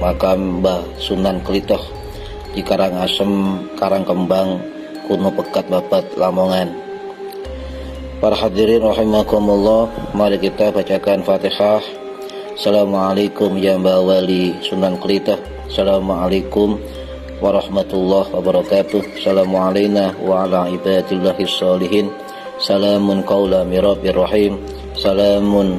makam Mbah Sunan Klitoh di Karangasem, Karangkembang, Kuno Pekat, Babat, Lamongan. Para hadirin rahimakumullah, mari kita bacakan Fatihah. Assalamualaikum ya Mbah Wali Sunan Klitoh. Assalamualaikum warahmatullahi wabarakatuh. Assalamualaikum wa ala ibadillahis sholihin. Salamun qawla mirabbir rahim. Salamun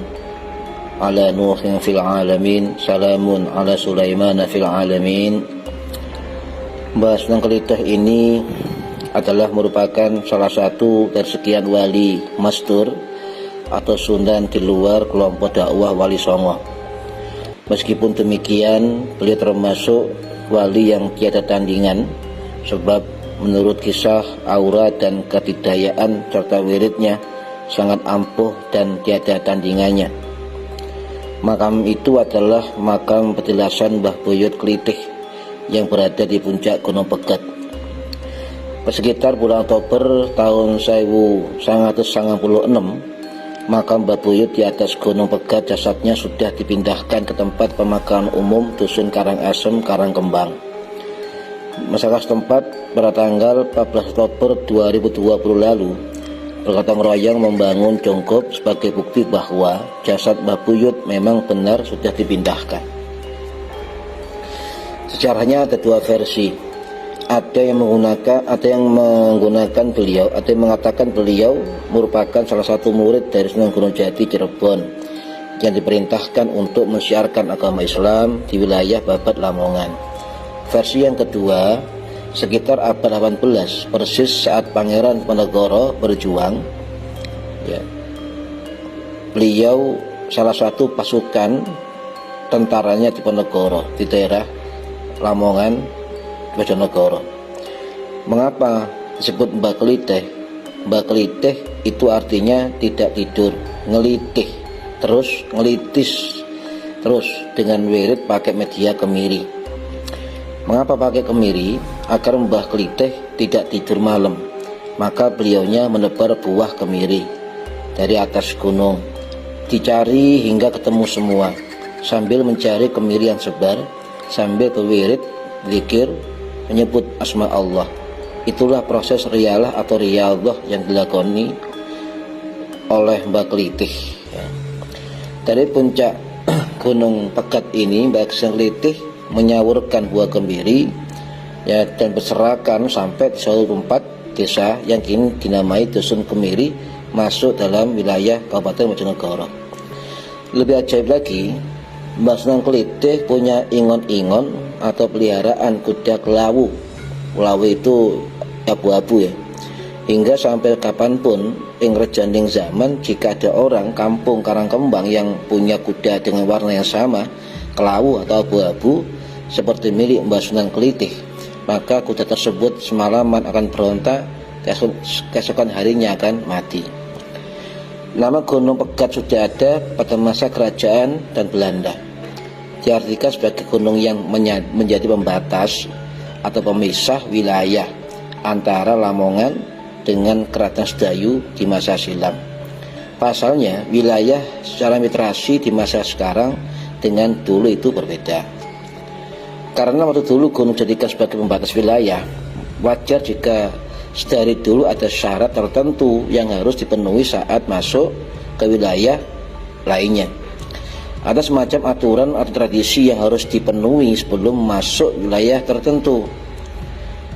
ala Nuhin fil alamin. Salamun ala Sulaiman fil alamin. Mbah Sunan Klitoh ini adalah merupakan salah satu dari sekian wali mastur atau sunan di luar kelompok dakwah Wali Songo. Meskipun demikian, beliau termasuk wali yang tiada tandingan, sebab menurut kisah aura dan ketidakayaan serta wiridnya sangat ampuh dan tiada tandingannya. Makam itu adalah makam petilasan Mbah Buyut Klitih yang berada di puncak Gunung Pegat. Sekitar bulan Oktober tahun 1996, makam Mbah Buyut di atas Gunung Pegat jasadnya sudah dipindahkan ke tempat pemakaman umum Dusun Karangasem, Karangkembang. Masyarakat setempat pada tanggal 14 Oktober 2020 lalu bergotong royong membangun jongkop sebagai bukti bahwa jasad Mbah Buyut memang benar sudah dipindahkan. Sejarahnya ada dua versi. Ada yang menggunakan beliau, ada yang mengatakan beliau merupakan salah satu murid dari Sunan Gunung Jati Cirebon yang diperintahkan untuk mensiarkan agama Islam di wilayah Babat, Lamongan. Versi yang kedua, sekitar abad 18, persis saat Pangeran Diponegoro berjuang, ya, beliau salah satu pasukan tentaranya Diponegoro di daerah Lamongan, Bojonegoro. Mengapa disebut Mbah Klitih? Mbah Klitih itu artinya tidak tidur, ngelitih, terus ngelitis, terus dengan wirid pakai media kemiri. Mengapa pakai kemiri? Agar Mbah Klitih tidak tidur malam, maka beliaunya menebar buah kemiri dari atas gunung, dicari hingga ketemu semua, sambil mencari kemiri yang sebar, sambil berwirid, zikir, menyebut asma Allah. Itulah proses riyalah atau riyadhah yang dilakoni oleh Mbah Klitih. Dari puncak Gunung Pegat ini, Mbah Sunan Klitih menyawurkan buah kemiri, ya, dan berserakan sampai di suatu tempat desa yang kini dinamai Dusun Kemiri, masuk dalam wilayah Kabupaten Bojonegoro. Lebih ajaib lagi, Mbah Sunan Klitih punya ingon-ingon atau peliharaan kuda kelawu. Kelawu itu abu-abu, ya. Hingga sampai kapanpun ing rejaning zaman, jika ada orang kampung Karangkembang yang punya kuda dengan warna yang sama, kelawu atau abu-abu seperti milik Mbah Sunan Klitih, maka kuda tersebut semalaman akan berontak, keesokan harinya akan mati. Nama Gunung Pegat sudah ada pada masa kerajaan dan Belanda. Diartikan sebagai gunung yang menjadi pembatas atau pemisah wilayah antara Lamongan dengan Keraton Sedayu di masa silam. Pasalnya, wilayah secara mitrasi di masa sekarang dengan dulu itu berbeda. Karena waktu dulu gunung dijadikan sebagai pembatas wilayah, wajar jika dari dulu ada syarat tertentu yang harus dipenuhi saat masuk ke wilayah lainnya. Ada semacam aturan atau tradisi yang harus dipenuhi sebelum masuk wilayah tertentu.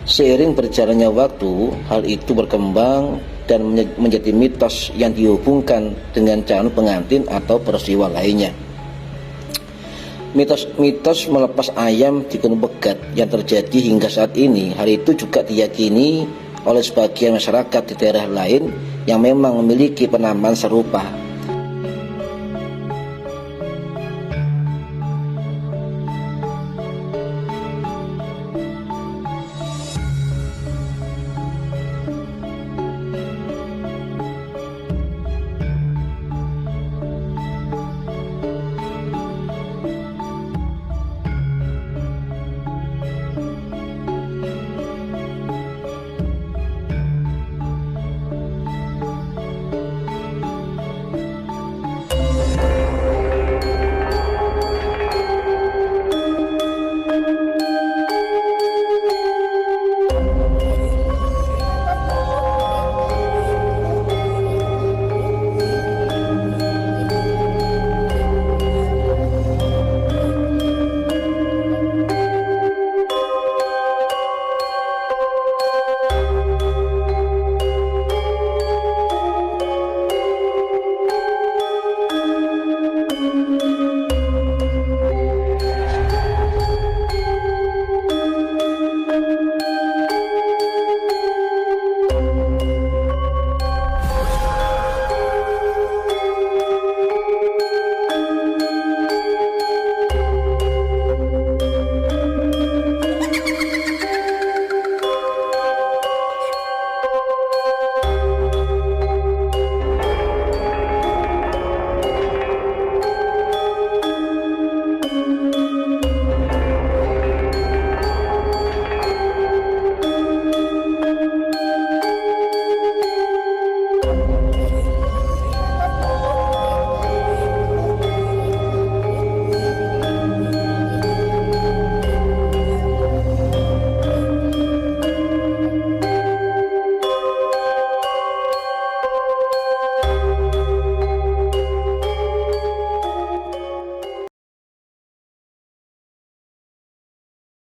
Seiring berjalannya waktu, hal itu berkembang dan menjadi mitos yang dihubungkan dengan calon pengantin atau peristiwa lainnya. Mitos melepas ayam di Gunung Pegat yang terjadi hingga saat ini, hal itu juga diyakini oleh sebagian masyarakat di daerah lain yang memang memiliki penamaan serupa.